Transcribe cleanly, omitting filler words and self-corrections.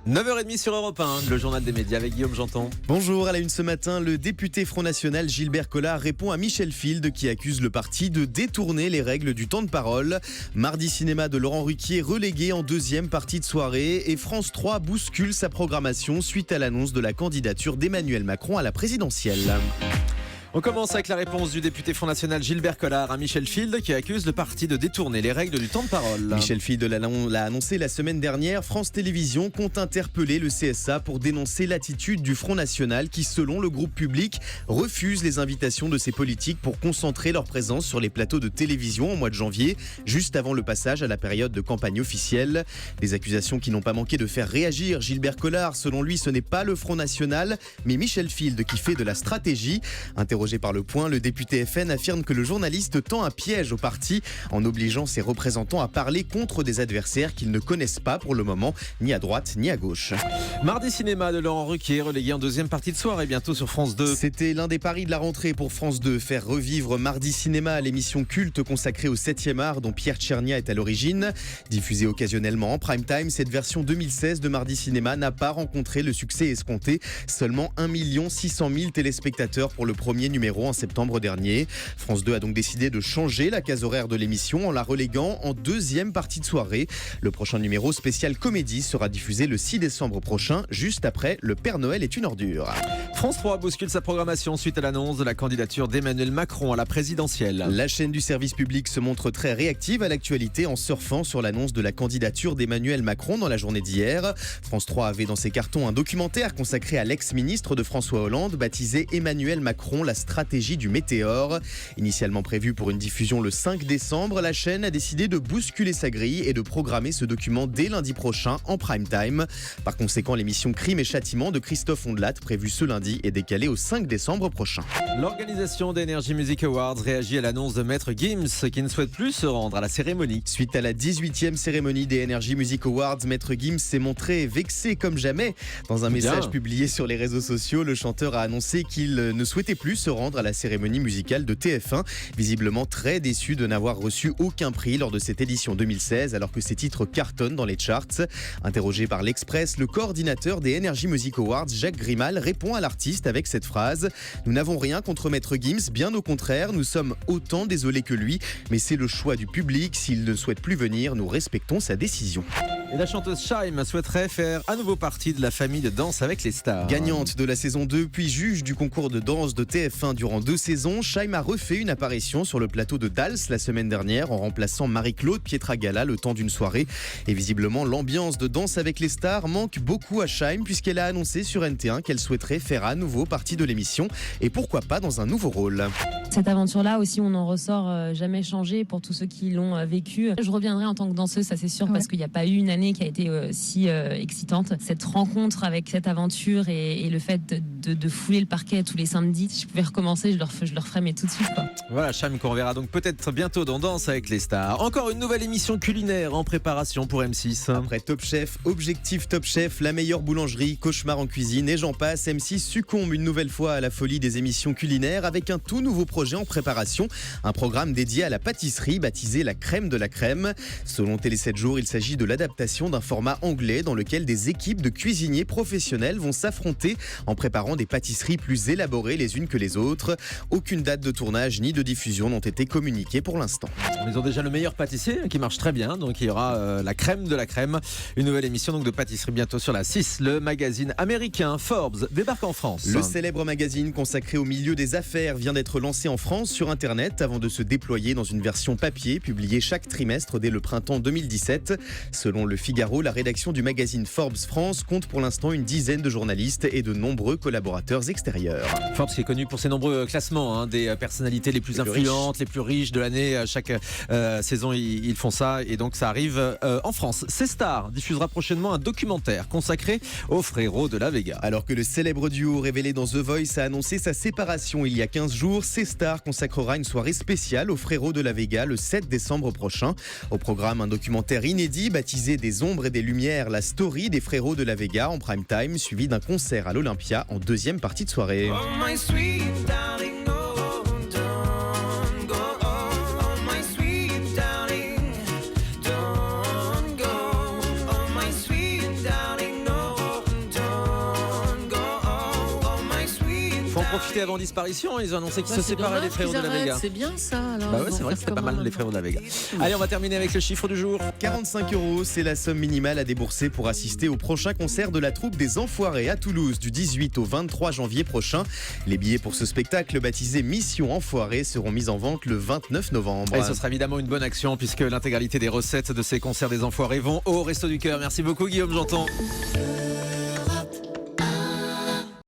9h30 sur Europe 1, le journal des médias avec Guillaume Janton. Bonjour, à la une ce matin, le député Front National Gilbert Collard répond à Michel Field qui accuse le parti de détourner les règles du temps de parole. Mardi cinéma de Laurent Ruquier relégué en deuxième partie de soirée et France 3 bouscule sa programmation suite à l'annonce de la candidature d'Emmanuel Macron à la présidentielle. On commence avec la réponse du député Front National Gilbert Collard à Michel Field qui accuse le parti de détourner les règles du temps de parole. Michel Field l'a annoncé la semaine dernière. France Télévisions compte interpeller le CSA pour dénoncer l'attitude du Front National qui, selon le groupe public, refuse les invitations de ses politiques pour concentrer leur présence sur les plateaux de télévision au mois de janvier, juste avant le passage à la période de campagne officielle. Des accusations qui n'ont pas manqué de faire réagir Gilbert Collard. Selon lui, ce n'est pas le Front National, mais Michel Field qui fait de la stratégie. Interrogé par Le Point, le député FN affirme que le journaliste tend un piège au parti en obligeant ses représentants à parler contre des adversaires qu'ils ne connaissent pas pour le moment, ni à droite ni à gauche. Mardi cinéma de Laurent Ruquier relégué en deuxième partie de soirée bientôt sur France 2. C'était l'un des paris de la rentrée pour France 2, faire revivre Mardi cinéma, l'émission culte consacrée au 7e art dont Pierre Tchernia est à l'origine. Diffusée occasionnellement en prime time, cette version 2016 de Mardi cinéma n'a pas rencontré le succès escompté. Seulement 1 600 000 téléspectateurs pour le premier numéro en septembre dernier. France 2 a donc décidé de changer la case horaire de l'émission en la reléguant en deuxième partie de soirée. Le prochain numéro spécial comédie sera diffusé le 6 décembre prochain, juste après Le Père Noël est une ordure. France 3 bouscule sa programmation suite à l'annonce de la candidature d'Emmanuel Macron à la présidentielle. La chaîne du service public se montre très réactive à l'actualité en surfant sur l'annonce de la candidature d'Emmanuel Macron dans la journée d'hier. France 3 avait dans ses cartons un documentaire consacré à l'ex-ministre de François Hollande, baptisé Emmanuel Macron, la stratégie du météore. Initialement prévu pour une diffusion le 5 décembre, la chaîne a décidé de bousculer sa grille et de programmer ce document dès lundi prochain en prime time. Par conséquent, l'émission Crime et Châtiment de Christophe Ondelat, prévue ce lundi, est décalée au 5 décembre prochain. L'organisation des Energy Music Awards réagit à l'annonce de Maître Gims qui ne souhaite plus se rendre à la cérémonie. Suite à la 18e cérémonie des Energy Music Awards, Maître Gims s'est montré vexé comme jamais. Dans un message publié sur les réseaux sociaux, le chanteur a annoncé qu'il ne souhaitait plus se rendre à la cérémonie musicale de TF1, visiblement très déçu de n'avoir reçu aucun prix lors de cette édition 2016 alors que ses titres cartonnent dans les charts. Interrogé par l'Express, le coordinateur des Energy Music Awards, Jacques Grimal, répond à l'artiste avec cette phrase: « Nous n'avons rien contre Maître Gims, bien au contraire, nous sommes autant désolés que lui, mais c'est le choix du public, s'il ne souhaite plus venir, nous respectons sa décision. » Et la chanteuse Shaim souhaiterait faire à nouveau partie de la famille de Danse avec les stars. Gagnante de la saison 2, puis juge du concours de danse de TF1 durant 2 saisons, Shaim a refait une apparition sur le plateau de Dals la semaine dernière en remplaçant Marie-Claude Pietragala le temps d'une soirée. Et visiblement, l'ambiance de Danse avec les stars manque beaucoup à Shaim puisqu'elle a annoncé sur NT1 qu'elle souhaiterait faire à nouveau partie de l'émission et pourquoi pas dans un nouveau rôle. Cette aventure-là aussi, on en ressort jamais changé pour tous ceux qui l'ont vécu. Je reviendrai en tant que danseuse, ça c'est sûr, parce qu'il n'y a pas eu une année qui a été si excitante. Cette rencontre avec cette aventure et le fait de fouler le parquet tous les samedis, si je pouvais recommencer, je le referais mais tout de suite, quoi. Voilà, Shaim qu'on reverra donc peut-être bientôt dans Danse avec les stars. Encore une nouvelle émission culinaire en préparation pour M6. Après Top Chef, Objectif Top Chef, La meilleure boulangerie, Cauchemar en cuisine et j'en passe, M6 succombe une nouvelle fois à la folie des émissions culinaires avec un tout nouveau projet en préparation, un programme dédié à la pâtisserie baptisé La Crème de la Crème. Selon Télé 7 jours, il s'agit de l'adaptation d'un format anglais dans lequel des équipes de cuisiniers professionnels vont s'affronter en préparant des pâtisseries plus élaborées les unes que les autres. Aucune date de tournage ni de diffusion n'ont été communiquées pour l'instant. Ils ont déjà le meilleur pâtissier qui marche très bien, donc il y aura la crème de la crème, une nouvelle émission donc de pâtisserie bientôt sur la 6. Le magazine américain Forbes débarque en France. Le célèbre magazine consacré au milieu des affaires vient d'être lancé en France sur Internet avant de se déployer dans une version papier publiée chaque trimestre dès le printemps 2017. Selon Le Figaro, la rédaction du magazine Forbes France compte pour l'instant une dizaine de journalistes et de nombreux collaborateurs extérieurs. Forbes qui est connu pour ses nombreux classements des personnalités les plus influentes, les plus riches de l'année. Chaque saison, ils font ça et donc ça arrive en France. C-Star diffusera prochainement un documentaire consacré aux frérots de la Vega. Alors que le célèbre duo révélé dans The Voice a annoncé sa séparation il y a 15 jours, C-Star consacrera une soirée spéciale aux frérots de la Vega le 7 décembre prochain. Au programme, un documentaire inédit baptisé Des ombres et des lumières, la story des frérots de la Vega en prime time, suivi d'un concert à l'Olympia en deuxième partie de soirée. Oh my sweet darling, oh, don't go. Oh my sweet darling, don't go. Oh my sweet darling, no. profiter avant disparition. Ils ont annoncé qu'ils Bah, se c'est séparaient dommage les frérots de qu'ils la Vega. arrêtent, c'est bien ça. Alors, Bah ouais, ils vont c'est vrai que faire c'était pas mal comment les frérots de la Vega. maintenant ? Allez, on va terminer avec le chiffre du jour. 45 €, c'est la somme minimale à débourser pour assister au prochain concert de la troupe des Enfoirés à Toulouse du 18 au 23 janvier prochain. Les billets pour ce spectacle baptisé Mission Enfoirés seront mis en vente le 29 novembre. Et ce sera évidemment une bonne action puisque l'intégralité des recettes de ces concerts des Enfoirés vont au Resto du Cœur. Merci beaucoup Guillaume Janton.